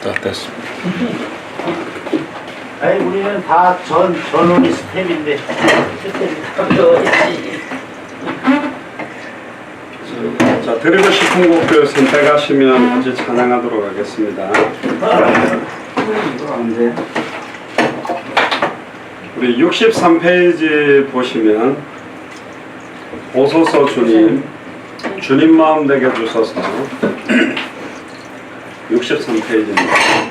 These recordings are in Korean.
다 됐습니다. 아니 우리는 다 전원이 스텝인데 스텝이 어딨지? 자, 드리고 싶은 곡들 선택하시면 같이 찬양하도록 하겠습니다. 이거 안 돼. 우리 63페이지 보시면 오소서 주님, 주님 마음 되게 주소서. 63페이지입니다.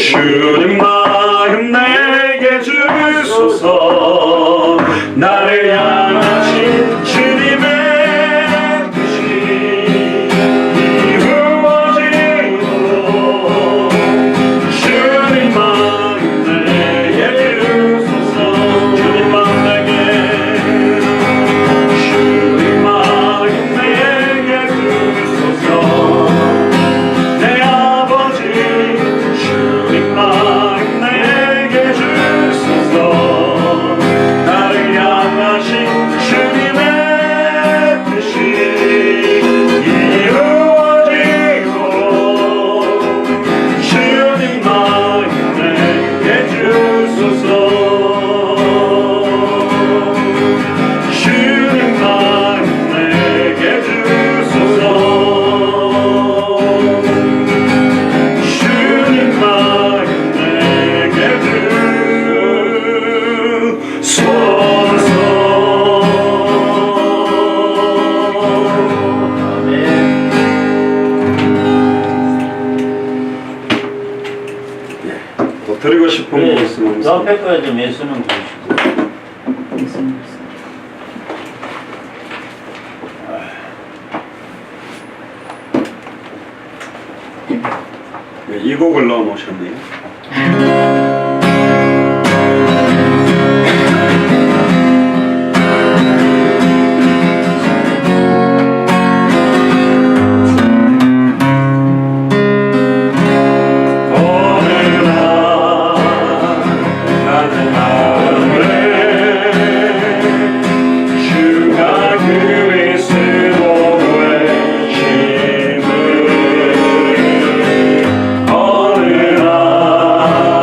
주님 마음 내게 주소서. 나를 향하신 주님의 뜻이 이루어지도록 주님 마음 내게 주소서. 주님 마음 내게 주소서. 내 아버지 주님 마음 내게 주소서. 나를 향하신 주님의 뜻이 이루어지도록 주님 마음 내게 주소서. 주님 마음 내게 주소서. 주님 마음 내게 주소서. 또 드리고 싶은 거 있으면 저 앞에 거에 좀 예수는 보시고. 이 곡을 넣어 놓으셨네요. 어느 날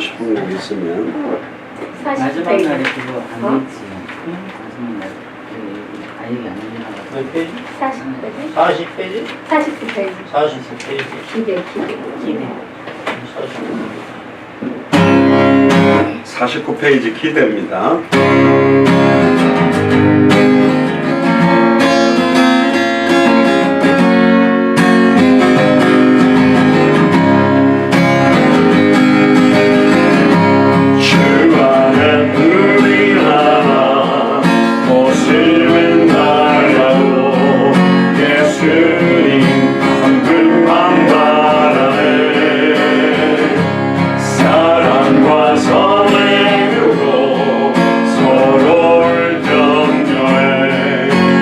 싶은 곡 있으면. 마지막 40페이지. 날에 그거 안 됐지. 마지막 날 아예 안 되나 봐. 몇 페이지? 40페이지? 40페이지? 40페이지. 40페이지. 기대. 기대. 49페이지 기대입니다. 주 안에 누리라 모습은 달라도 예수님 한 분만 바라네. 사랑과 선을 두고 서로를 격려해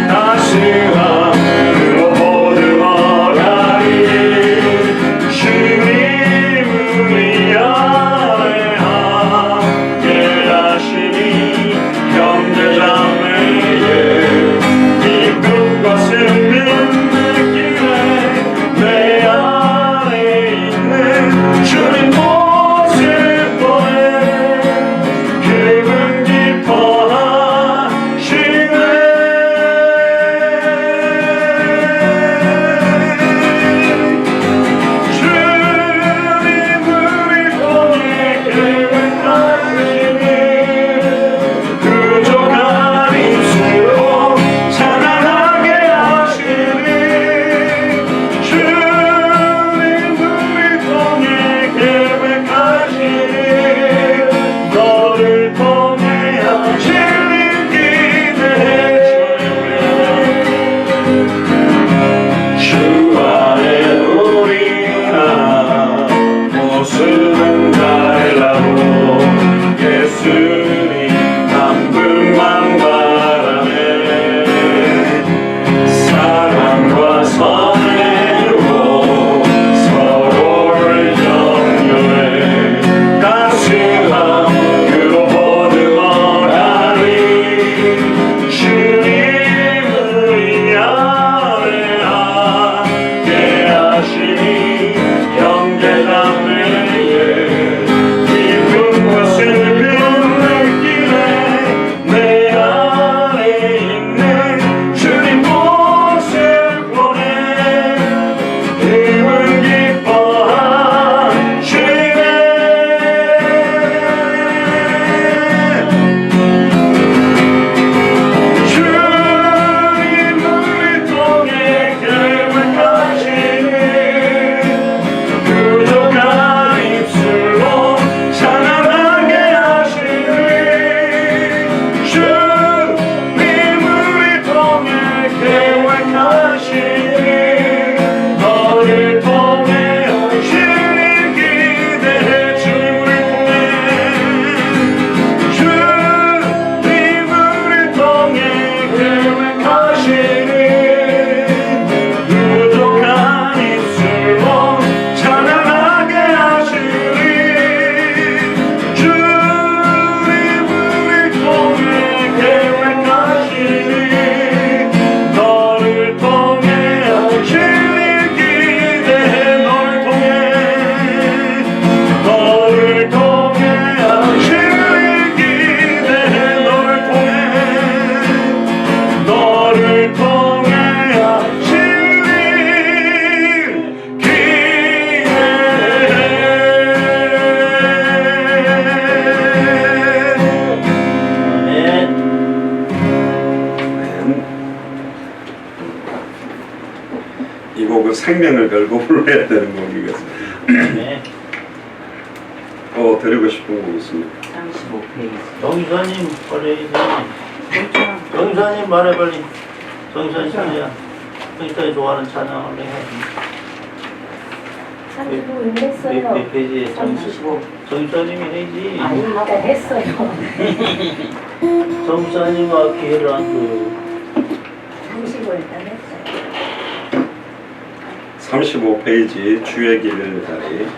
따스함으로 모두 어가리 주님 우리 안에 함께 하시니 형제자매의 기쁨과 슬픔 느끼네. 내 안에 있는 주님 모습 보내 기분 기뻐하시네. 주님 우리 통해 계획하시니 부족한 입술로 찬양하게 하시니. 주님 우리 통해 계획하시니 너를 통해 하시는 기대해 주 안에 우리가 모습은 달라도 예수님 한 분만 바라네. 사랑과 선을 두고 서로를 격려해 따스함으로 모두 어가리 주님 우리 안에 함께 하시니 형제자매의 기쁨과 슬픔 느끼네. 내 안에 있는 주님 모습 보내 기분 기뻐하시네. 주님 우리 통해 계획하시니 부족한 입술로 찬양하게 하시니. 주님 우리 통해 계획하시니 너를 통해 하시는 기대해. 주님 우리 통해 주님 우리 통해 계획하시니 부족한 입술로 찬양하게 하시니. 주님 우리 통해 계획하시니 너를 통해 하시는 기대해. 너를 통해 하시는 기대해. 너를 통해 하시는 기대해. 아멘. 이 곡은 생명을 걸고 불러야 되는 곡이거든요. 아멘. 드리고 싶은 곡 있습니다. 35페이지. 정사님 빨리 괜찮아. 정사님 말해 빨리. 정사님 찬양. 정사님 좋아하는 찬양을 해. 35 했어요. 몇 페이지에 35. 정사님이 해지. 아니, 일단 했어요. 정사님과 기회를 안 줘요. 35 일단 했어요. 35페이지 주의 길 자리.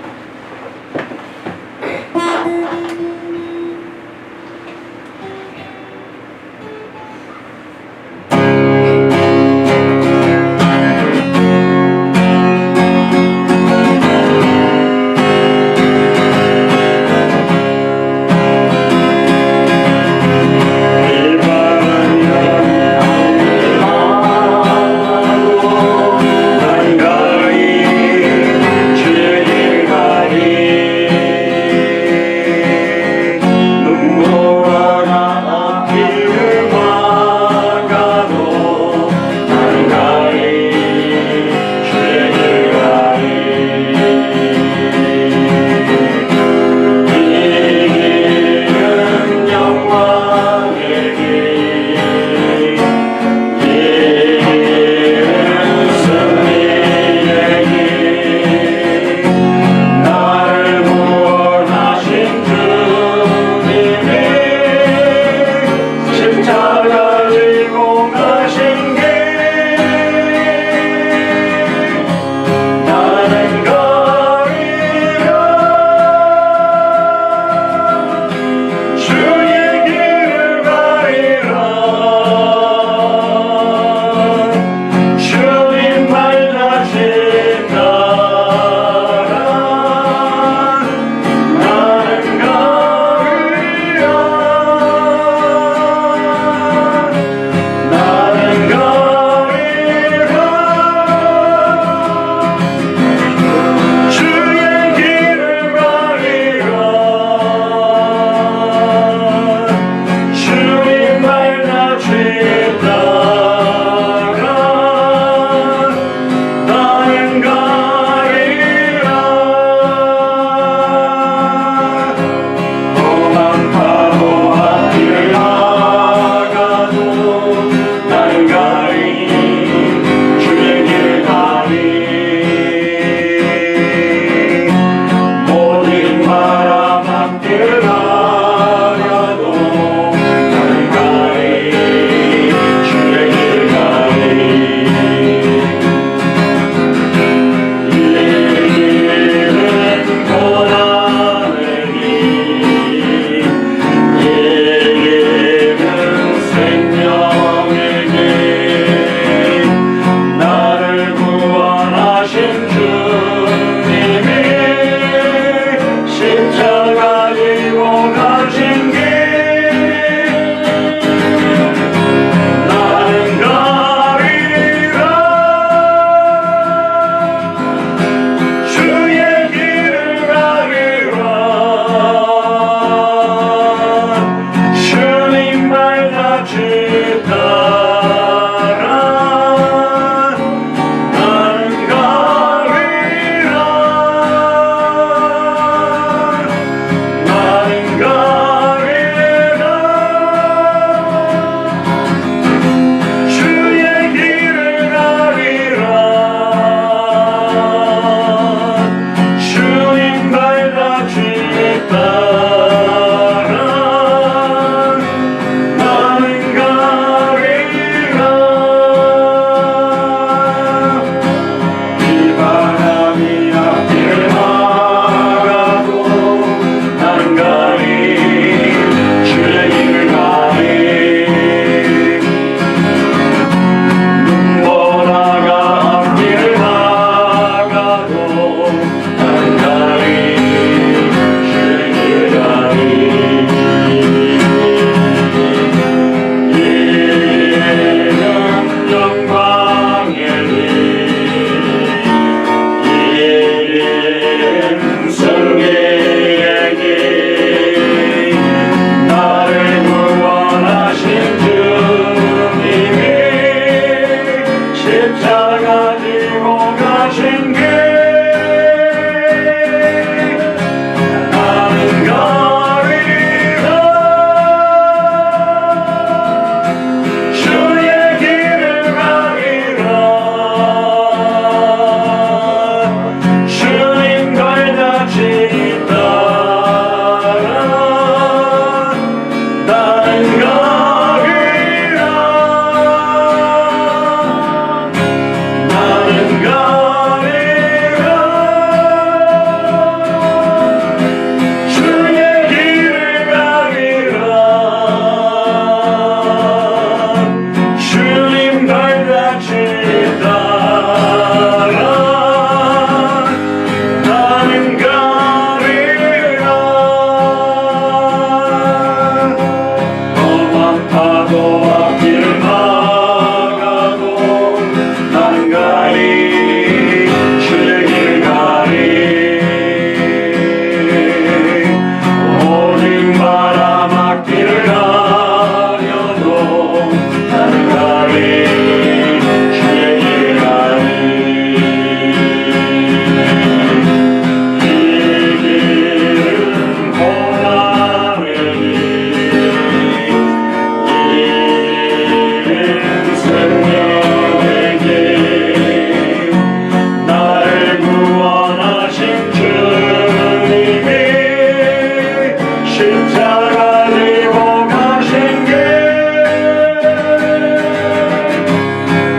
십자가 지고 가신 게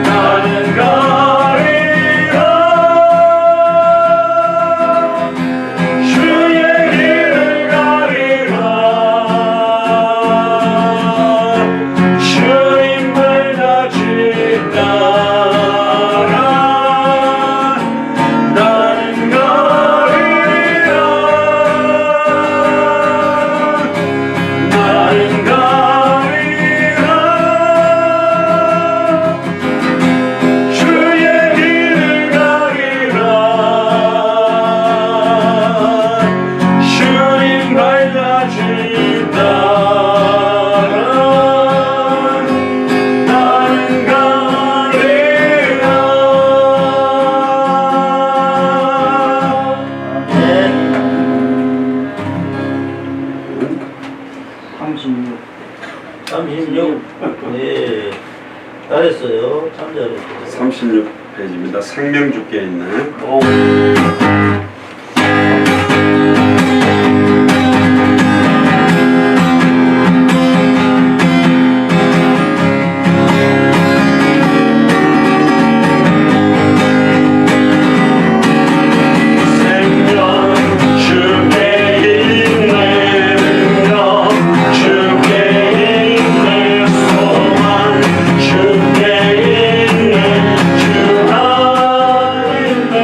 나는 가리라 주의 길을 가리라 주님을 다시 따라 나는 가리라 나는 가리라 주의 길을 가리라 주님 발자취 따라 나는 가리라. 네. 36. 36. 네. 잘했어요. 참 잘했어요. 36페이지입니다. 생명주께 있는 생명 주께 있는 능력 주께 있는 소망 주께 있는 주 하나님의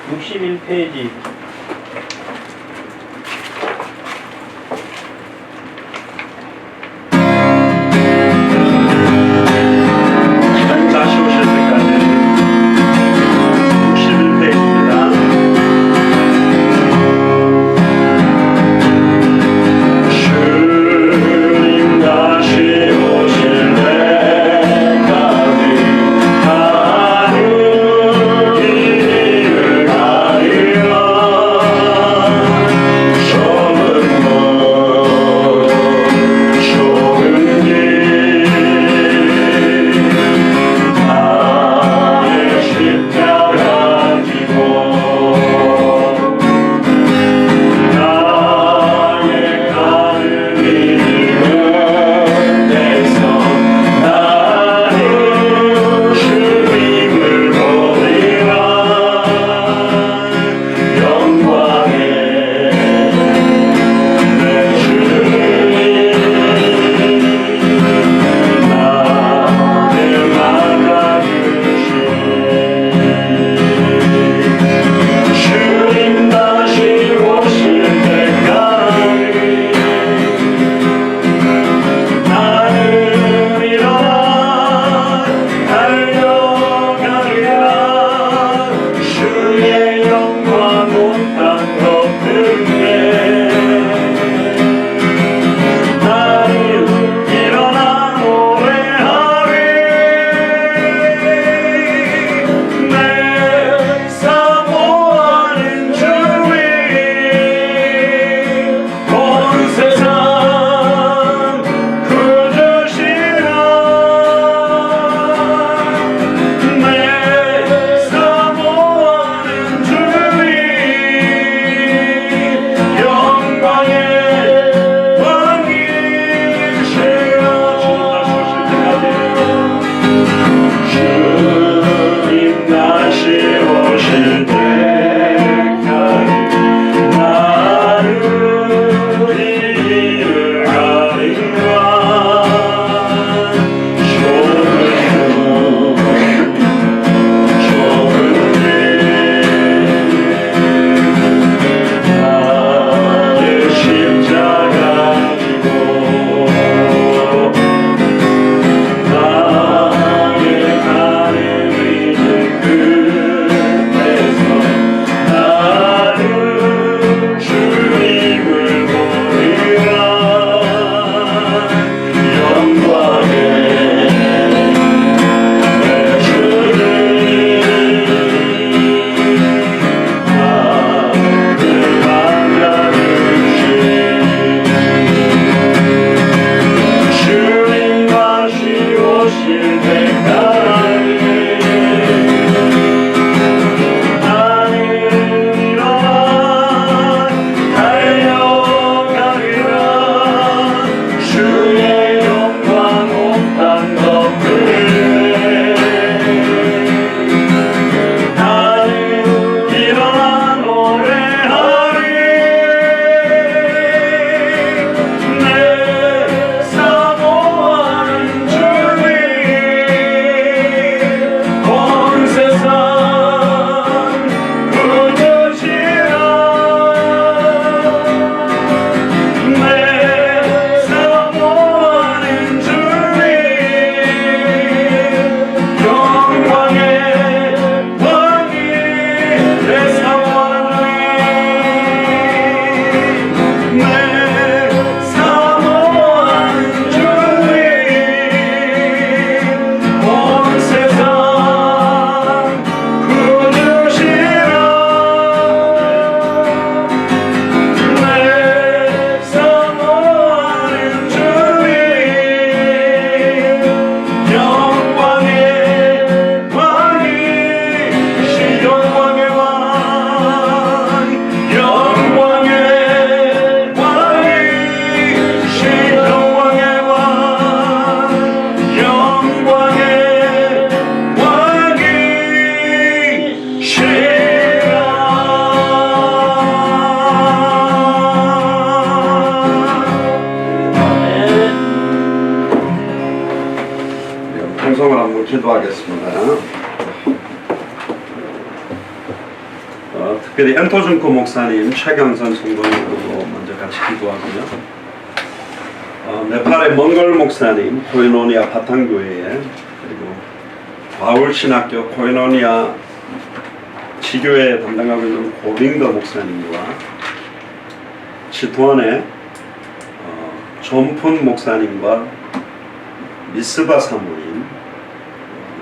61페이지. 다시 오실 때까지 61페이지입니다. 주님 다시 오실 때까지 하늘 길을 가리라 특별히 엔토준코 목사님, 최경선 성도님으로 먼저 같이 기도하고요. 네팔의 몽골 목사님, 코이노니아 바탕교회에, 그리고 바울신학교 코이노니아 지교회 담당하고 있는 고빙더 목사님과 치토안의 존푼 목사님과 미스바 사모님,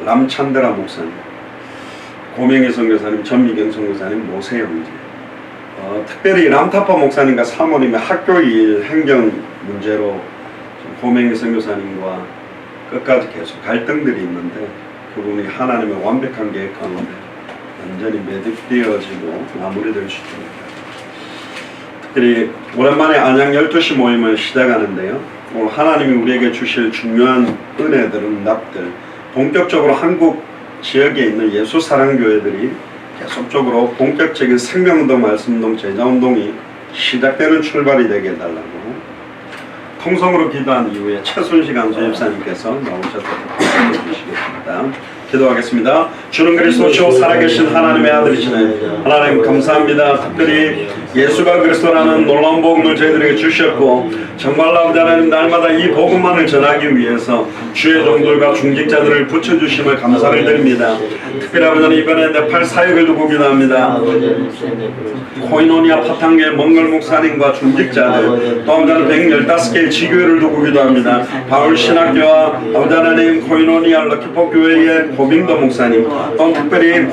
람찬드라 목사님, 고명희 선교사님, 전미경 선교사님, 모세영지, 특별히 람타파 목사님과 사모님의 학교일 행정 문제로 고명희 선교사님과 끝까지 계속 갈등들이 있는데 그분이 하나님의 완벽한 계획 가운데 완전히 매듭되어지고 마무리될 수 있습니다. 특별히 오랜만에 안양 12시 모임을 시작하는데요. 오늘 하나님이 우리에게 주실 중요한 은혜들은 납들, 본격적으로 한국 지역에 있는 예수사랑교회들이 계속적으로 본격적인 생명운동, 말씀운동, 제자운동이 시작되는 출발이 되게 해달라고 통성으로 기도한 이후에 최순식 안수집사님께서 나오셔서 기도해 주시겠습니다. 기도하겠습니다. 주는 그리스도시요 살아계신 하나님의 아들이시네. 하나님 감사합니다. 특별히 예수가 그리스도라는 놀라운 복음을 저희들에게 주셨고 정말로 아버지 하나님 날마다 이 복음만을 전하기 위해서 주의 종들과 중직자들을 붙여주심을 감사를 드립니다. 특별히 아버지 하나님 이번에 네팔 사역을 두고 기도합니다. 코이노니아 파탕교회 몽골 목사님과 중직자들 또 아버지 하나님 115개의 지교회를 두고 기도합니다. 바울신학교와 아버지 하나님 코이노니아 럭키포교회의 고빙더 목사님 또 특별히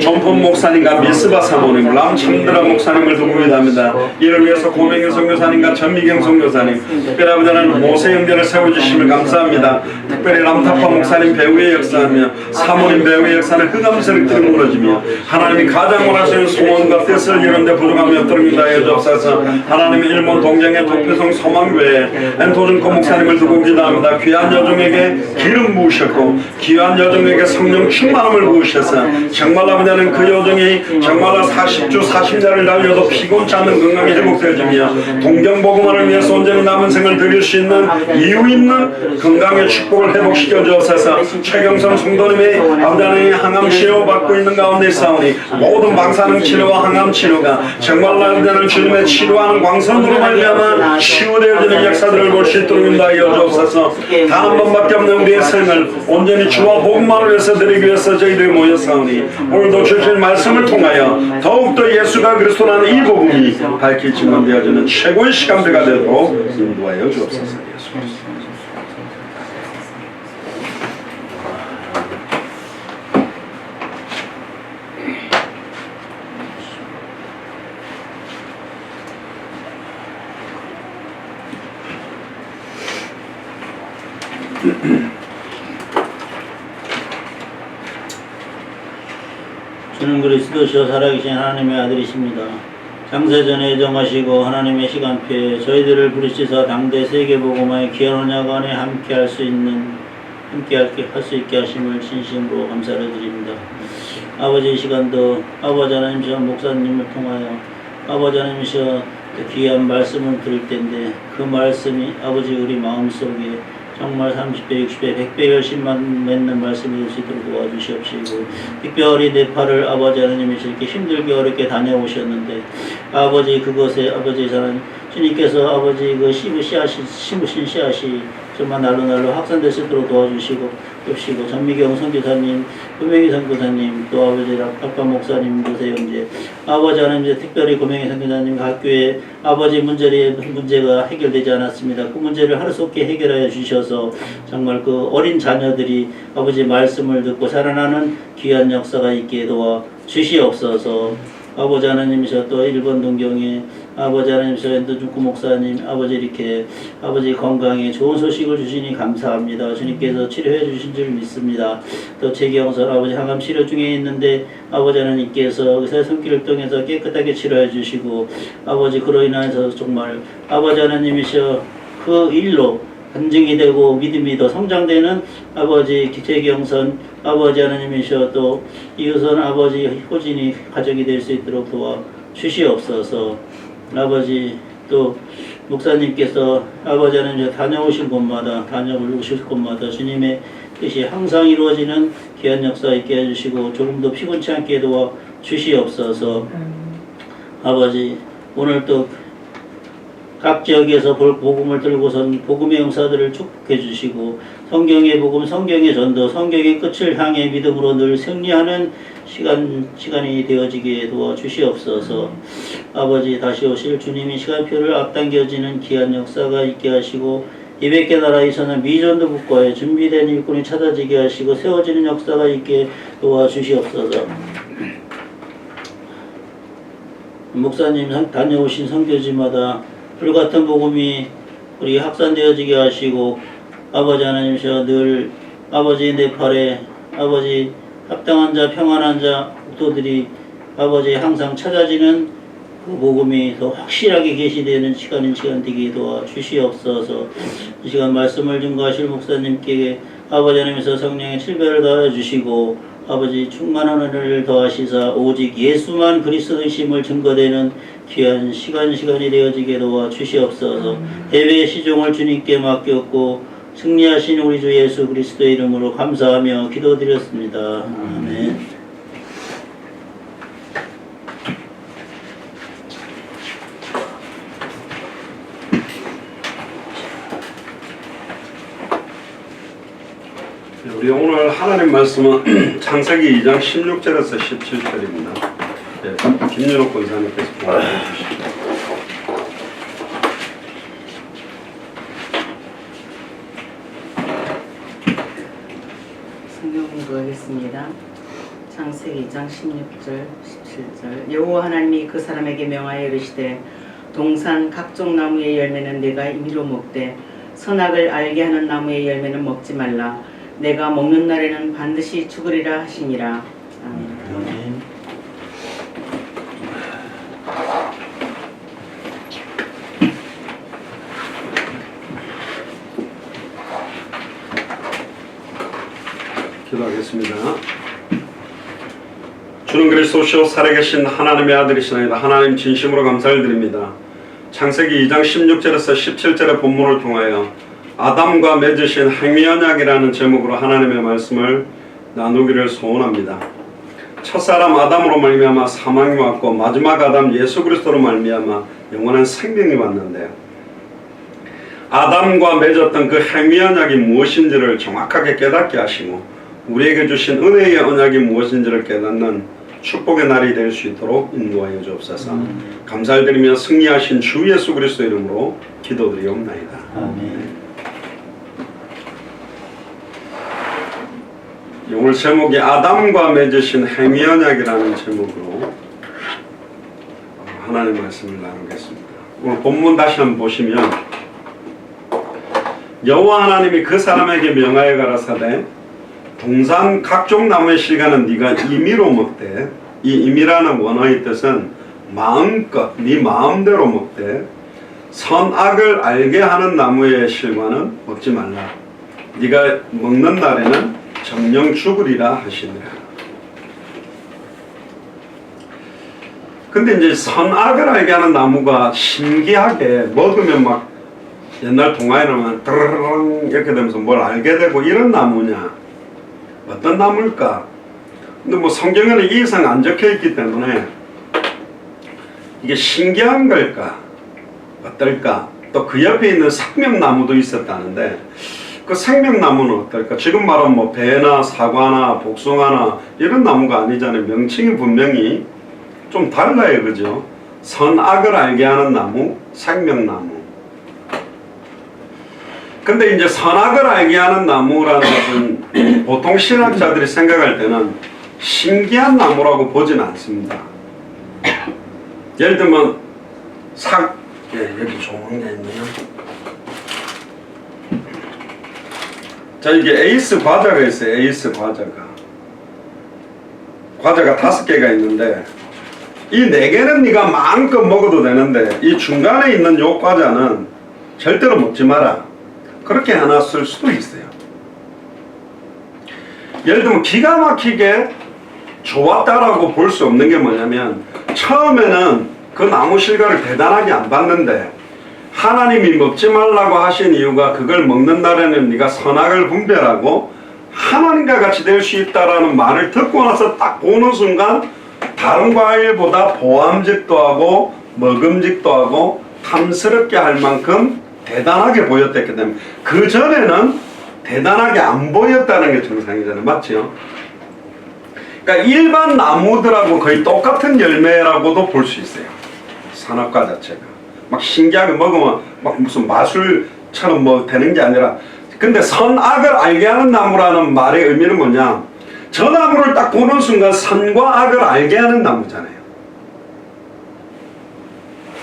존폰 목사님과 미스바 사모님, 람찬드라 목사님을 두고 기도합니다. 이를 위해서 고명희 선교사님과 전미경 선교사님, 특별히 아버지 하나님 모세영전을 세워주심을 감사합니다. 특별히 람타파 목사님 배후의 역사하며 사모님 배후의 역사는 흑암스럽게 무너지며 하나님이 가장 원하시는 소원과 뜻을 이루는데 부족함이 없도록 하여 주옵소서. 하나님의 일본 동정의 도표성 소망교회 엔토준코 목사님을 두고 기도합니다. 귀한 여종에게 기름 부으셨고 귀한 여종에게 성령 충만함을 부으셔서 정말 아버지 하나님 그 여종이 정말로 40주 40년을 달려도 피곤치 않는 건강이 회복되어지며 동정복음화를 위해서 온전히 남은 생을 드릴 수 있는 이유 있는 건강의 축복을 회복시켜 주옵소서. 최경선 성도님이 아버지 하나님 항암 치료받고 있는 가운데 있사오니 모든 방사능 치료와 항암 치료가 정말로 아버지 하나님 주님의 치료하는 광선으로 말미암아 치유되어지는 역사들을 볼 수 있도록 인도하여 주옵소서. 단 한 번밖에 없는 우리의 생을 온전히 주와 복음만을 위해서 드리기 위해서 저희들이 모였사오니 오늘도 주신 말씀을 통하여 더욱더 예수가 그리스도라는 이 복음이 밝히 증언되어지는 최고의 시간대가 되도록 인도하여 주옵소서. 예수 그리스도. 주는 그리스도시요 살아계신 하나님의 아들이십니다. 창세전에 정하시고 하나님의 시간표에 저희들을 부르시사 당대 세계복음화의 귀한 언약 안에 함께할 수 있게 하심을 진심으로 감사를 드립니다. 아버지 이 시간도 아버지 하나님이시여 목사님을 통하여 아버지 하나님이시여 귀한 말씀을 들을 텐데 그 말씀이 아버지 우리 마음속에 정말 30배, 60배, 100배 열심만 맺는 말씀이 될 수 있도록 도와주시옵시고 특별히 네팔을 아버지 하나님이시여 이렇게 힘들게 어렵게 다녀오셨는데 아버지 그것에 아버지 하나님 주님께서 아버지 그 심으신 씨앗이 정말 날로 확산될 수 있도록 도와주시고 전미경 선교사님, 고명희 선교사님, 또 아버지 락파파 목사님, 모세영제 아버지 하나님 특별히 고명희 선교사님 학교에 아버지 문제가 해결되지 않았습니다. 그 문제를 하루속히 해결하여 주셔서 정말 그 어린 자녀들이 아버지 말씀을 듣고 살아나는 귀한 역사가 있게 도와 주시옵소서. 아버지 하나님이셔 또 일본 동경에 아버지 하나님이셔 엔도준코 목사님 아버지 이렇게 아버지 건강에 좋은 소식을 주시니 감사합니다. 주님께서 치료해 주신 줄 믿습니다. 또 최기영선 아버지 항암 치료 중에 있는데 아버지 하나님께서 의사의 손길을 통해서 깨끗하게 치료해 주시고 아버지 그로 인해서 정말 아버지 하나님이셔 그 일로 간증이 되고 믿음이 더 성장되는 아버지 최기영선 아버지 하나님이셔 또 이웃은 아버지 호진이 가족이 될 수 있도록 도와 주시옵소서. 아버지 또 목사님께서 아버지 하나님 다녀오실 곳마다 주님의 뜻이 항상 이루어지는 귀한 역사 있게 해주시고 조금 더 피곤치 않게 도와 주시옵소서. 아버지 오늘 또 각 지역에서 복음을 들고선 복음의 용사들을 축복해 주시고 성경의 복음, 성경의 전도, 성경의 끝을 향해 믿음으로 늘 승리하는 시간이 되어지게 도와주시옵소서. 아버지 다시 오실 주님이 시간표를 앞당겨지는 귀한 역사가 있게 하시고 200개 나라에서는 미전도 국가에 준비된 일꾼이 찾아지게 하시고 세워지는 역사가 있게 도와주시옵소서. 목사님 다녀오신 선교지마다 불같은 복음이 우리 확산되어지게 하시고 아버지 하나님이셔 늘 아버지 네팔에 아버지 합당한 자 평안한 자 목도들이 아버지 항상 찾아지는 그 복음이 더 확실하게 계시되는 시간 되게 도와주시옵소서. 이 시간 말씀을 증거하실 목사님께 아버지 하나님께서 성령의 칠배를 더하여 주시고 아버지 충만한 은혜를 더하시사 오직 예수만 그리스도이심을 증거되는 귀한 시간이 되어지게 도와주시옵소서. 대회의 시종을 주님께 맡겼고 승리하신 우리 주 예수 그리스도의 이름으로 감사하며 기도드렸습니다. 아멘. 우리 오늘 하나님 말씀은 창세기 2장 16절에서 17절입니다. 네, 김윤옥 권사님께서 보여주시죠. 성경 공부하겠습니다. 창세기 2장 16절 17절 여호와 하나님이 그 사람에게 명하여 이르시되 동산 각종 나무의 열매는 내가 임의로 먹되 선악을 알게 하는 나무의 열매는 먹지 말라. 내가 먹는 날에는 반드시 죽으리라 하시니라. 아멘. 아멘. 기도하겠습니다. 주는 그리스도시요 살아계신 하나님의 아들이시나이다. 하나님 진심으로 감사를 드립니다. 창세기 2장 16절에서 17절의 본문을 통하여 아담과 맺으신 행위언약이라는 제목으로 하나님의 말씀을 나누기를 소원합니다. 첫사람 아담으로 말미암아 사망이 왔고 마지막 아담 예수 그리스도로 말미암아 영원한 생명이 왔는데요. 아담과 맺었던 그 행위언약이 무엇인지를 정확하게 깨닫게 하시고 우리에게 주신 은혜의 언약이 무엇인지를 깨닫는 축복의 날이 될 수 있도록 인도하여 주옵소서. 감사를 드리며 승리하신 주 예수 그리스도 이름으로 기도드리옵나이다. 아멘. 오늘 제목이 아담과 맺으신 행위언약이라는 제목으로 하나님의 말씀을 나누겠습니다. 오늘 본문 다시 한번 보시면 여호와 하나님이 그 사람에게 명하여 가라사대 동산 각종 나무의 실과는 네가 임의로 먹되 이 임의라는 원어의 뜻은 마음껏 네 마음대로 먹되 선악을 알게 하는 나무의 실과는 먹지 말라. 네가 먹는 날에는 정령 죽으리라 하시니라. 근데 이제 선악을 알게 하는 나무가 신기하게 먹으면 막 옛날 동화에는 드르릉 이렇게 되면서 뭘 알게 되고 이런 나무냐? 어떤 나무일까? 근데 뭐 성경에는 이 이상 안 적혀 있기 때문에 이게 신기한 걸까? 어떨까? 또 그 옆에 있는 생명나무도 있었다는데 그 생명나무는 어떨까? 지금 말하면 뭐 배나 사과나 복숭아나 이런 나무가 아니잖아요. 명칭이 분명히 좀 달라요. 그죠? 선악을 알게 하는 나무, 생명나무. 근데 이제 선악을 알게 하는 나무라는 것은 보통 신학자들이 생각할 때는 신기한 나무라고 보진 않습니다. 예를 들면 여기 좋은 게 있네요. 자, 이게 에이스 과자가 있어요. 에이스 과자가 5개가 있는데 이 4개는 네가 마음껏 먹어도 되는데 이 중간에 있는 요 과자는 절대로 먹지 마라. 그렇게 해놨을 수도 있어요. 예를 들면 기가 막히게 좋았다라고 볼 수 없는 게 뭐냐면 처음에는 그 나무 실과를 대단하게 안 봤는데 하나님이 먹지 말라고 하신 이유가 그걸 먹는 날에는 네가 선악을 분별하고 하나님과 같이 될 수 있다라는 말을 듣고 나서 딱 보는 순간 다른 과일보다 보암직도 하고 먹음직도 하고 탐스럽게 할 만큼 대단하게 보였기 때문에 그 전에는 대단하게 안 보였다는 게 정상이잖아요. 맞죠? 그러니까 일반 나무들하고 거의 똑같은 열매라고도 볼 수 있어요. 선악과 자체가 막 신기하게 먹으면 막 무슨 마술처럼 뭐 되는 게 아니라, 근데 선악을 알게 하는 나무라는 말의 의미는 뭐냐, 저 나무를 딱 보는 순간 선과 악을 알게 하는 나무잖아요.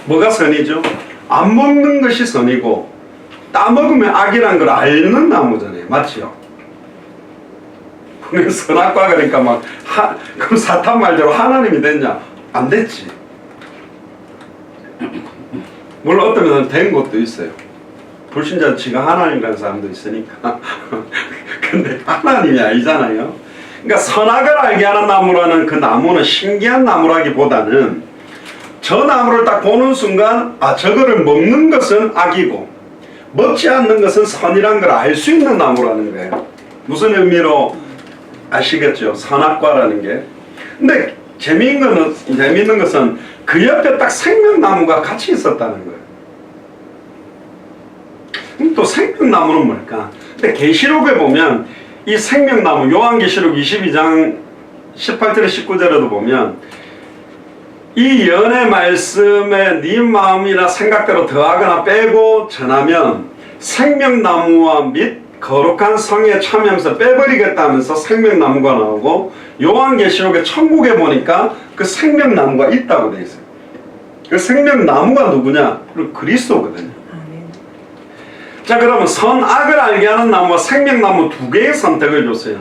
뭐가 선이죠? 안 먹는 것이 선이고 따먹으면 악이라는 걸 아는 나무잖아요. 맞죠? 선악과 그러니까 막 그럼 사탄 말대로 하나님이 됐냐? 안 됐지. 물론 어떤 면은 된 것도 있어요. 불신자 지가 하나님이라는 사람도 있으니까. 근데 하나님이 아니잖아요. 그러니까 선악을 알게 하는 나무라는 그 나무는 신기한 나무라기보다는 저 나무를 딱 보는 순간 아, 저거를 먹는 것은 악이고 먹지 않는 것은 선이라는 걸 알 수 있는 나무라는 거예요. 무슨 의미로 아시겠죠? 선악과라는 게. 근데 재미있는 것은 그 옆에 딱 생명나무가 같이 있었다는 거예요. 그럼 또 생명나무는 뭘까? 근데 계시록에 보면 이 생명나무, 요한계시록 22장 18절에 19절에도 보면 이 연의 말씀에 네 마음이나 생각대로 더하거나 빼고 전하면 생명나무와 및 거룩한 성에 참여하면서 빼버리겠다면서 생명나무가 나오고, 요한계시록의 천국에 보니까 그 생명나무가 있다고 되어 있어요. 그 생명나무가 누구냐? 그리스도거든요. 자, 그러면 선악을 알게 하는 나무와 생명나무 두 개의 선택을 줬어요.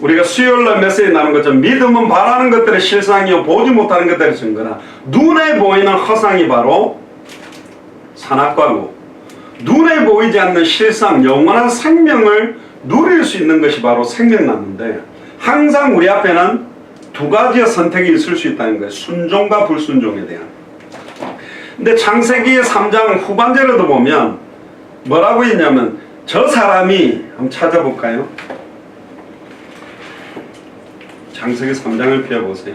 우리가 수요일날 메시지 나눈 것처럼 믿음은 바라는 것들의 실상이요 보지 못하는 것들의 증거라. 눈에 보이는 허상이 바로 선악과고, 눈에 보이지 않는 실상 영원한 생명을 누릴 수 있는 것이 바로 생명나무인데, 항상 우리 앞에는 두 가지의 선택이 있을 수 있다는 거예요. 순종과 불순종에 대한. 근데 창세기 3장 후반절에도 보면 뭐라고 했냐면, 저 사람이 한번 찾아볼까요? 창세기 3장을 펴보세요.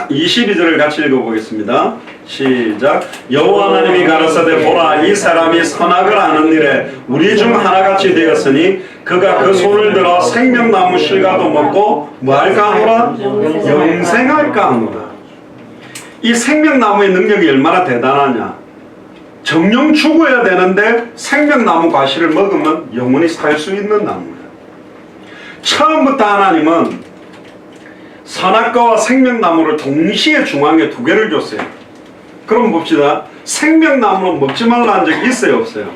22절을 같이 읽어보겠습니다. 시작. 여호와 하나님이 가라사대 보라, 이 사람이 선악을 아는 일에 우리 중 하나같이 되었으니 그가 그 손을 들어 생명나무 실과도 먹고 뭐 할까 하노라? 영생할까 하노라. 이 생명나무의 능력이 얼마나 대단하냐. 정령 죽어야 되는데 생명나무 과실을 먹으면 영원히 살 수 있는 나무예요. 처음부터 하나님은 선악과와 생명나무를 동시에 중앙에 두 개를 줬어요. 그럼 봅시다. 생명나무는 먹지 말라는 적이 있어요, 없어요?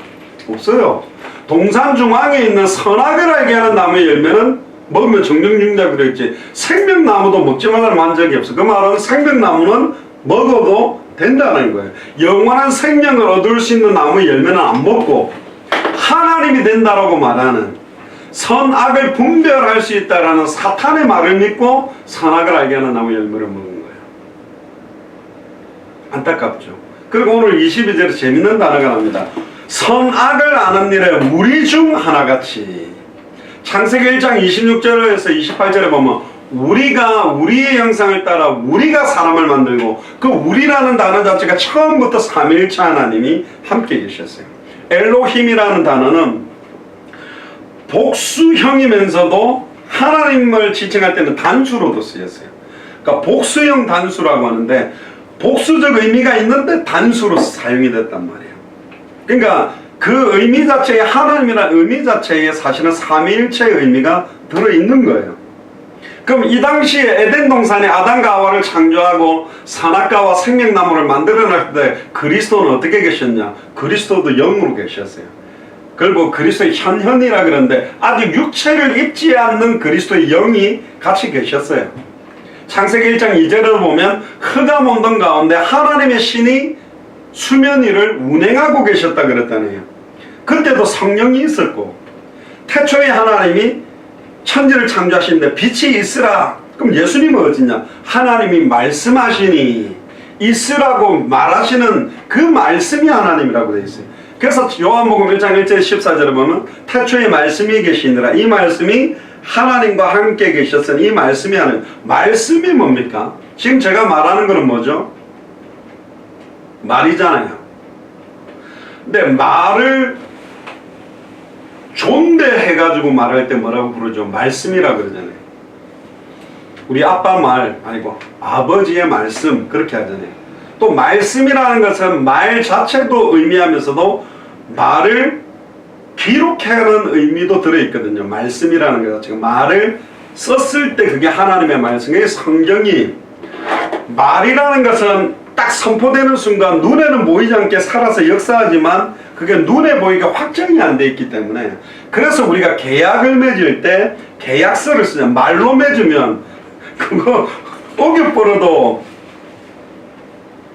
없어요. 동산 중앙에 있는 선악을 알게 하는 나무의 열매는 먹으면 정령 죽는다 그랬지, 생명나무도 먹지 말라는 한 적이 없어. 그 말은 생명나무는 먹어도 된다는 거예요. 영원한 생명을 얻을 수 있는 나무의 열매는 안 먹고 하나님이 된다라고 말하는, 선악을 분별할 수 있다라는 사탄의 말을 믿고 선악을 알게 하는 나무의 열매를 먹는 거예요. 안타깝죠. 그리고 오늘 22절에 재밌는 단어가 나옵니다. 선악을 아는 일에 우리 중 하나같이. 창세기 1장 26절에서 28절에 보면 우리가 우리의 형상을 따라 우리가 사람을 만들고, 그 우리라는 단어 자체가 처음부터 삼위일체 하나님이 함께 계셨어요. 엘로힘이라는 단어는 복수형이면서도 하나님을 지칭할 때는 단수로도 쓰였어요. 그러니까 복수형 단수라고 하는데 복수적 의미가 있는데 단수로 사용이 됐단 말이에요. 그러니까 그 의미 자체에, 하나님이라는 의미 자체에 사실은 삼위일체의 의미가 들어있는 거예요. 그럼 이 당시에 에덴 동산에 아담과 하와를 창조하고 선악과와 생명나무를 만들어낼 때 그리스도는 어떻게 계셨냐? 그리스도도 영으로 계셨어요. 그리고 그리스도의 현현이라 그러는데 아직 육체를 입지 않는 그리스도의 영이 같이 계셨어요. 창세기 1장 2절에도 보면 흑암 온던 가운데 하나님의 신이 수면 위를 운행하고 계셨다 그랬다네요. 그때도 성령이 있었고, 태초에 하나님이 천지를 창조하시는데 빛이 있으라. 그럼 예수님은 어디냐? 하나님이 말씀하시니 있으라고 말하시는 그 말씀이 하나님이라고 되어 있어요. 그래서 요한복음 1장 1절 14절에 보면 태초에 말씀이 계시니라. 이 말씀이 하나님과 함께 계셨으니 이 말씀이 하나님. 말씀이 뭡니까? 지금 제가 말하는 거는 뭐죠? 말이잖아요. 근데 말을 존대해가지고 말할 때 뭐라고 부르죠? 말씀이라고 그러잖아요. 우리 아빠 말 아니고 아버지의 말씀 그렇게 하잖아요. 또 말씀이라는 것은 말 자체도 의미하면서도 말을 기록하는 의미도 들어있거든요. 말씀이라는 것 자체가 말을 썼을 때 그게 하나님의 말씀이에요. 성경이 말이라는 것은 딱 선포되는 순간 눈에는 보이지 않게 살아서 역사하지만 그게 눈에 보이게 확정이 안 돼 있기 때문에 그래서 우리가 계약을 맺을 때 계약서를 쓰냐 말로 맺으면 그거 어깃버려도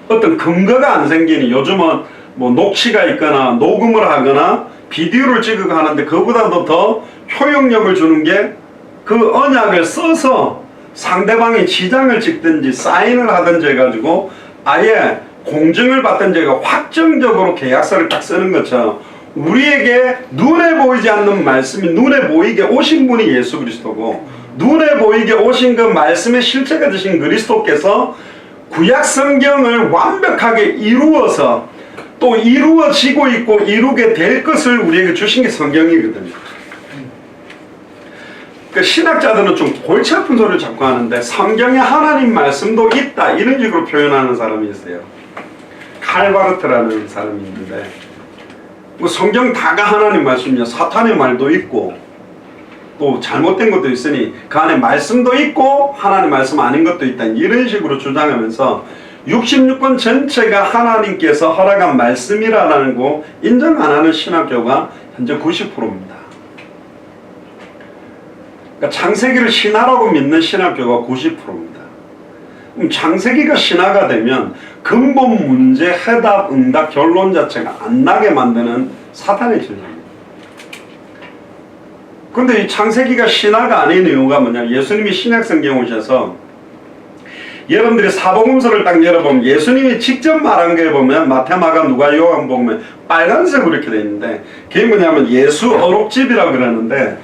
어떤 근거가 안 생기니 요즘은 뭐 녹취가 있거나 녹음을 하거나 비디오를 찍고 하는데 그보다도 더 효용력을 주는 게 그 언약을 써서 상대방이 지장을 찍든지 사인을 하든지 해가지고 아예 공증을 받든지 해가 확정적으로 계약서를 딱 쓰는 것처럼 우리에게 눈에 보이지 않는 말씀이 눈에 보이게 오신 분이 예수 그리스도고 눈에 보이게 오신 그 말씀의 실체가 되신 그리스도께서 구약 성경을 완벽하게 이루어서 또 이루어지고 있고 이루게 될 것을 우리에게 주신 게 성경이거든요. 그 신학자들은 좀 골치 아픈 소리를 자꾸 하는데 성경에 하나님 말씀도 있다 이런 식으로 표현하는 사람이 있어요. 칼바르트라는 사람이 있는데 뭐 성경 다가 하나님 말씀이냐 사탄의 말도 있고 또 잘못된 것도 있으니 그 안에 말씀도 있고 하나님 말씀 아닌 것도 있다 이런 식으로 주장하면서 66권 전체가 하나님께서 허락한 말씀이라는 거 인정 안 하는 신학교가 현재 90%입니다. 그러니까 창세기를 신화라고 믿는 신학교가 90%입니다. 그럼 창세기가 신화가 되면 근본 문제, 해답, 응답, 결론 자체가 안 나게 만드는 사탄의 전략입니다. 근데 이 창세기가 신화가 아닌 이유가 뭐냐? 예수님이 신약성경 오셔서 여러분들이 사복음서를 딱 열어보면 예수님이 직접 말한 거에 보면 마태, 마가, 누가, 요한복음에 빨간색으로 이렇게 돼 있는데 그게 뭐냐면 예수 어록집이라고 그러는데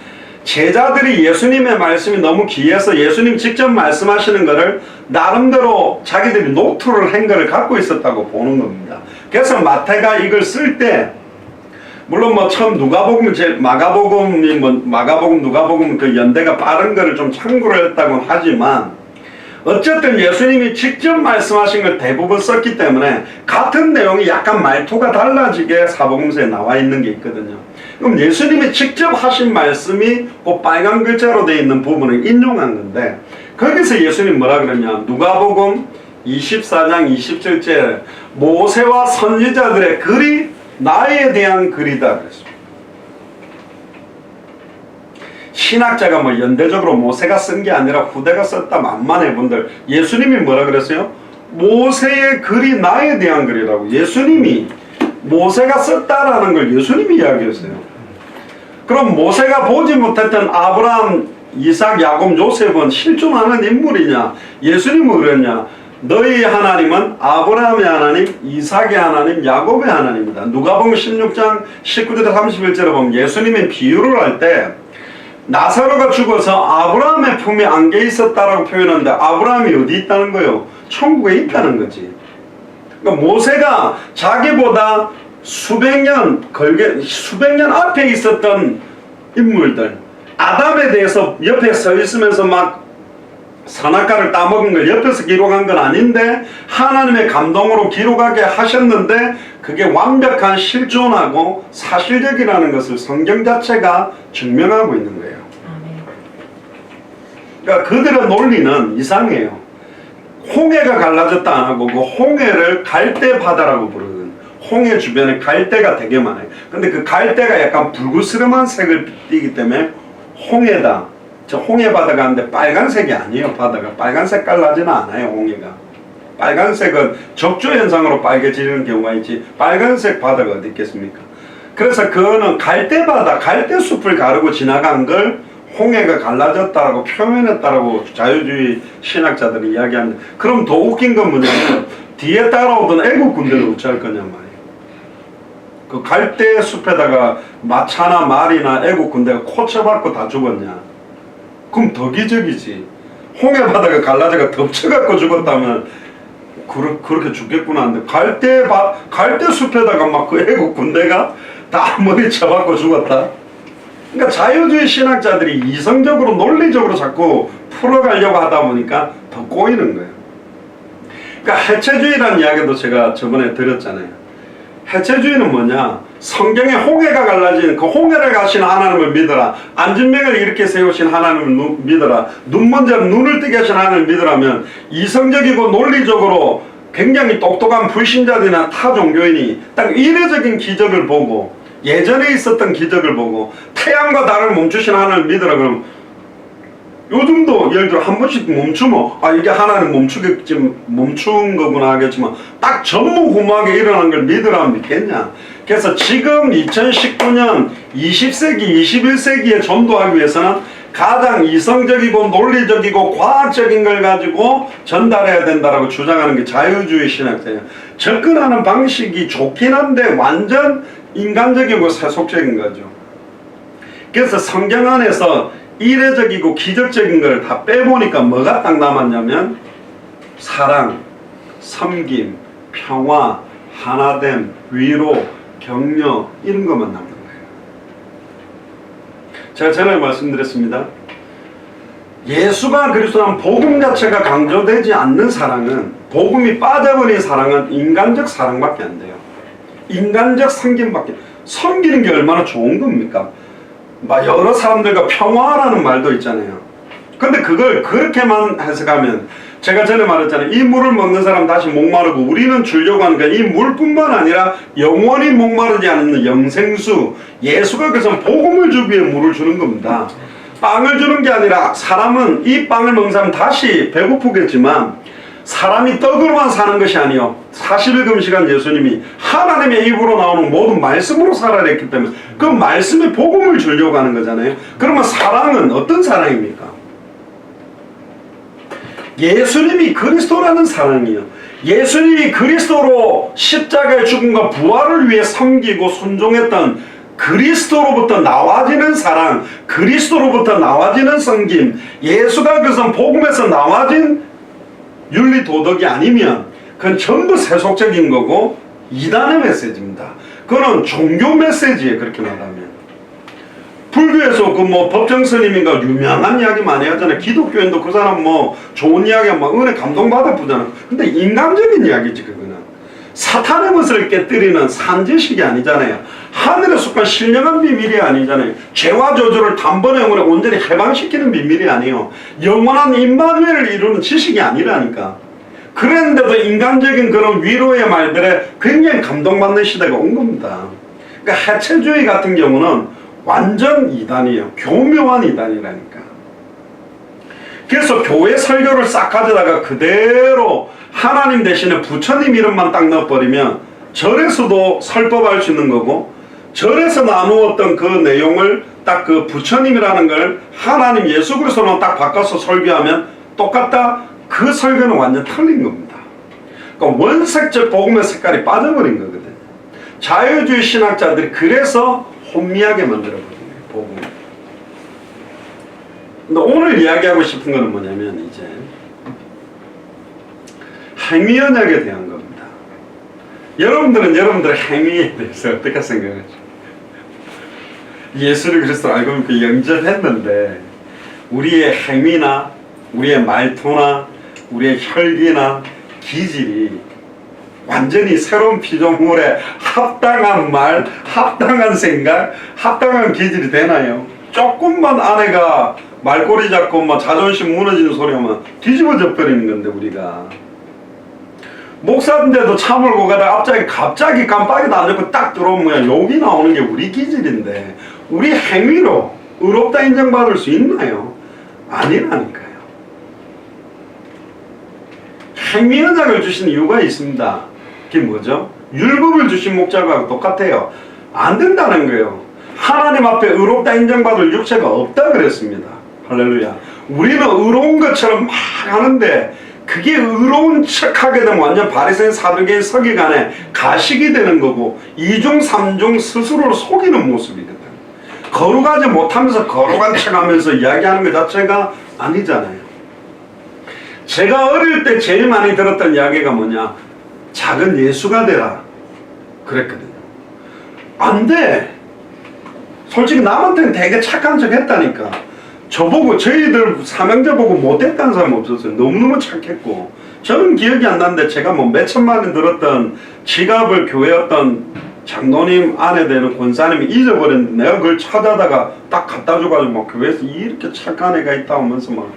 제자들이 예수님의 말씀이 너무 귀해서 예수님 직접 말씀하시는 것을 나름대로 자기들이 노트를 한 거를 갖고 있었다고 보는 겁니다. 그래서 마태가 이걸 쓸 때 물론 뭐 처음 누가복음, 마가복음이 뭐 마가복음, 누가복음 그 연대가 빠른 거를 좀 참고를 했다고는 하지만 어쨌든 예수님이 직접 말씀하신 걸 대부분 썼기 때문에 같은 내용이 약간 말투가 달라지게 사복음서에 나와 있는 게 있거든요. 그럼 예수님이 직접 하신 말씀이 그 빨간 글자로 되어 있는 부분을 인용한 건데 거기서 예수님 뭐라 그러냐 누가복음 24장 27절 모세와 선지자들의 글이 나에 대한 글이다 그랬습니다. 신학자가 뭐 연대적으로 모세가 쓴 게 아니라 후대가 썼다 만만해 분들 예수님이 뭐라 그랬어요? 모세의 글이 나에 대한 글이라고 예수님이 모세가 썼다라는 걸 예수님이 이야기했어요. 그럼 모세가 보지 못했던 아브라함, 이삭, 야곱, 요셉은 실존하는 인물이냐? 예수님은 그랬냐? 너희 하나님은 아브라함의 하나님, 이삭의 하나님, 야곱의 하나님이다. 누가복음 16장 19절에서 31절에 보면 예수님이 비유를 할 때 나사로가 죽어서 아브라함의 품에 안겨 있었다라고 표현하는데 아브라함이 어디 있다는 거예요? 천국에 있다는 거지. 그러니까 모세가 자기보다 수백 년 앞에 있었던 인물들 아담에 대해서 옆에 서 있으면서 막 선악과를 따먹은 걸 옆에서 기록한 건 아닌데 하나님의 감동으로 기록하게 하셨는데 그게 완벽한 실존하고 사실적이라는 것을 성경 자체가 증명하고 있는 거예요. 그러니까 그들의 논리는 이상해요. 홍해가 갈라졌다 안 하고 그 홍해를 갈대 바다라고 부르거든. 홍해 주변에 갈대가 되게 많아요. 근데 그 갈대가 약간 붉으스름한 색을 띠기 때문에 홍해다. 저 홍해 바다가 하는데 빨간색이 아니에요. 바다가 빨간색 깔나지는 않아요. 홍해가 빨간색은 적조 현상으로 빨개지는 경우가 있지 빨간색 바다가 어디 있겠습니까? 그래서 그거는 갈대 바다, 갈대 숲을 가르고 지나간 걸 홍해가 갈라졌다라고 표현했다라고 자유주의 신학자들이 이야기하는데, 그럼 더 웃긴 건 뭐냐면 뒤에 따라오던 애국 군대를 어찌할 거냐 말이에요. 그 갈대 숲에다가 마차나 말이나 애국 군대가 코쳐박고 다 죽었냐? 그럼 더 기적이지. 홍해 바다가 갈라져가 덮쳐갖고 죽었다면 그렇게 죽겠구나 하는데, 갈대 숲에다가 막 그 애국 군대가 다 머리 쳐박고 죽었다. 그러니까 자유주의 신학자들이 이성적으로 논리적으로 자꾸 풀어가려고 하다 보니까 더 꼬이는 거예요. 그러니까 해체주의라는 이야기도 제가 저번에 드렸잖아요. 해체주의는 뭐냐? 성경에 홍해가 갈라진 그 홍해를 가신 하나님을 믿어라. 안진병을 이렇게 세우신 하나님을 믿어라. 눈먼저 눈을 뜨게 하신 하나님을 믿으라면, 이성적이고 논리적으로 굉장히 똑똑한 불신자들이나 타 종교인이 딱 이례적인 기적을 보고, 예전에 있었던 기적을 보고 태양과 달을 멈추신 하나님을 믿으라 그러면, 요즘도 예를 들어 한 번씩 멈추면 이게 하나님 멈춘 거구나 하겠지만, 딱 전무후무하게 일어난 걸 믿으라면 믿겠냐? 그래서 지금 2019년 20세기 21세기에 전도하기 위해서는 가장 이성적이고 논리적이고 과학적인 걸 가지고 전달해야 된다라고 주장하는 게 자유주의 신학자예요. 접근하는 방식이 좋긴 한데 완전 인간적이고 세속적인 거죠. 그래서 성경 안에서 이례적이고 기적적인 걸 다 빼보니까 뭐가 딱 남았냐면, 사랑, 섬김, 평화, 하나됨, 위로, 격려, 이런 것만 남는 거예요. 제가 전에 말씀드렸습니다. 예수가 그리스도는 복음 자체가 강조되지 않는 사랑은, 복음이 빠져버린 사랑은 인간적 사랑밖에 안 돼요. 인간적 섬김밖에. 섬기는 게 얼마나 좋은 겁니까? 막 여러 사람들과 평화라는 말도 있잖아요. 근데 그걸 그렇게만 해석하면, 제가 전에 말했잖아요. 이 물을 먹는 사람 다시 목마르고, 우리는 주려고 하는 게 이 물뿐만 아니라 영원히 목마르지 않는 영생수, 예수가 그래서 복음을 주기 위해 물을 주는 겁니다. 빵을 주는 게 아니라, 사람은 이 빵을 먹는 사람은 다시 배고프겠지만 사람이 떡으로만 사는 것이 아니요, 40일 금식한 예수님이 하나님의 입으로 나오는 모든 말씀으로 살아야 했기 때문에 그 말씀의 복음을 주려고 하는 거잖아요. 그러면 사랑은 어떤 사랑입니까? 예수님이 그리스도라는 사랑이요, 예수님이 그리스도로 십자가의 죽음과 부활을 위해 섬기고 순종했던 그리스도로부터 나와지는 사랑, 그리스도로부터 나와지는 섬김, 예수가 그래서 복음에서 나와진 윤리 도덕이 아니면 그건 전부 세속적인 거고 이단의 메시지입니다. 그거는 종교 메시지예요. 그렇게 말하면 불교에서 그 뭐 법정 스님인가 유명한 이야기 많이 하잖아요. 기독교인도 그 사람 뭐 좋은 이야기하면 막 은혜 감동받아 보잖아. 근데 인간적인 이야기지. 그거는 사탄의 것을 깨뜨리는 산지식이 아니잖아요. 하늘에 속한 신령한 비밀이 아니잖아요. 죄와 저주를 단번에 온전히 해방시키는 비밀이 아니에요. 영원한 임마누엘을 이루는 지식이 아니라니까. 그랬는데도 인간적인 그런 위로의 말들에 굉장히 감동받는 시대가 온 겁니다. 그러니까 해체주의 같은 경우는 완전 이단이에요. 교묘한 이단이라니까. 그래서 교회 설교를 싹 가져다가 그대로 하나님 대신에 부처님 이름만 딱 넣어버리면 절에서도 설법할 수 있는 거고, 절에서 나누었던 그 내용을 딱 그 부처님이라는 걸 하나님 예수 그리스도만 딱 바꿔서 설교하면 똑같다. 그 설교는 완전 틀린 겁니다. 그러니까 원색적 복음의 색깔이 빠져버린 거거든요. 자유주의 신학자들이 그래서 혼미하게 만들어버린 거예요, 복음. 근데 오늘 이야기하고 싶은 거는 뭐냐면, 이제 행위언약에 대한 겁니다. 여러분들은 여러분들의 행위에 대해서 어떻게 생각하죠? 예수를 그리스도 알고 그 영접했는데 우리의 행위나 우리의 말투나 우리의 혈기나 기질이 완전히 새로운 피조물에 합당한 말, 합당한 생각, 합당한 기질이 되나요? 조금만 아내가 말꼬리 잡고 막 자존심 무너지는 소리 하면 뒤집어져 버리는 건데, 우리가 목사인데도 차 몰고 가다가 갑자기 깜빡이도 안 잡고 딱 들어오면 욕이 나오는 게 우리 기질인데, 우리 행위로 의롭다 인정받을 수 있나요? 아니라니까요. 행위언약을 주신 이유가 있습니다. 그게 뭐죠? 율법을 주신 목적하고 똑같아요. 안 된다는 거예요. 하나님 앞에 의롭다 인정받을 육체가 없다 그랬습니다. 할렐루야. 우리는 의로운 것처럼 막 하는데 그게 의로운 척하게 되면 완전 바리새인 사두개인 서기관에 가식이 되는 거고 이중 삼중 스스로를 속이는 모습이거든. 거룩하지 못하면서 거룩한 척하면서 이야기하는 것 자체가 아니잖아요. 제가 어릴 때 제일 많이 들었던 이야기가 뭐냐, 작은 예수가 되라 그랬거든요. 안 돼. 솔직히 남한테는 되게 착한 척 했다니까. 저보고, 저희들 삼형제 보고 못했다는 사람 없었어요. 너무너무 착했고. 저는 기억이 안 나는데 제가 뭐 몇천만 원 들었던 지갑을 교회 어떤 장로님 아내 되는 권사님이 잊어버렸는데 내가 그걸 찾아다가 딱 갖다 줘가지고 막 교회에서 이렇게 착한 애가 있다 하면서 막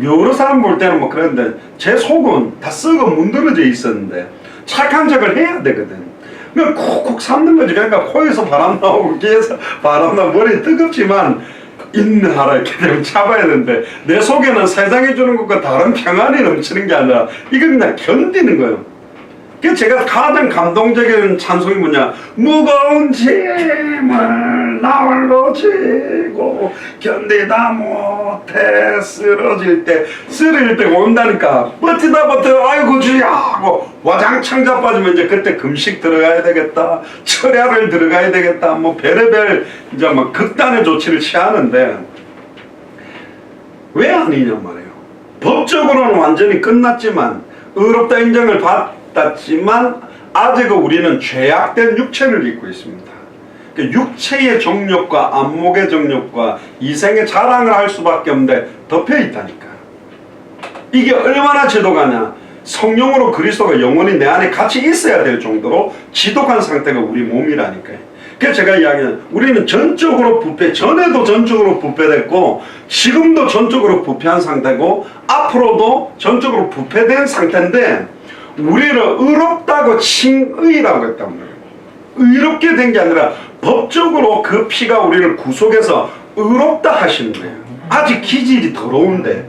여러 사람 볼 때는 뭐 그랬는데 제 속은 다 썩어 문드러져 있었는데 착한 척을 해야 되거든. 그냥 콕콕 삼는 거지. 그러니까 코에서 바람 나오고 귀에서 바람 나오고 머리 뜨겁지만 인내하라 이렇게 되면 참아야 되는데 내 속에는 세상이 주는 것과 다른 평안이 넘치는 게 아니라 이건 그냥 견디는 거예요. 그래서 제가 가장 감동적인 찬송이 뭐냐, 무거운 짐을 나 홀로 지고 견디다 못해 쓰러질 때 온다니까 버티다 버텨 아이고 주야 하고 와장창 자빠지면 이제 그때 금식 들어가야 되겠다, 철야를 들어가야 되겠다, 뭐 별의별 이제 막 극단의 조치를 취하는데 왜 아니냐 말이에요. 법적으로는 완전히 끝났지만 의롭다 인정을 받았지만 아직 우리는 죄악된 육체를 입고 있습니다. 육체의 정욕과 안목의 정욕과 이생의 자랑을 할 수밖에 없는데 덮여 있다니까. 이게 얼마나 지독하냐. 성령으로 그리스도가 영원히 내 안에 같이 있어야 될 정도로 지독한 상태가 우리 몸이라니까요. 그래서 제가 이야기하는, 우리는 전적으로 부패, 전에도 전적으로 부패됐고 지금도 전적으로 부패한 상태고 앞으로도 전적으로 부패된 상태인데 우리를 의롭다고 칭의라고 했단 말이에요. 의롭게 된 게 아니라 법적으로 그 피가 우리를 구속해서 의롭다 하시는 거예요. 아직 기질이 더러운데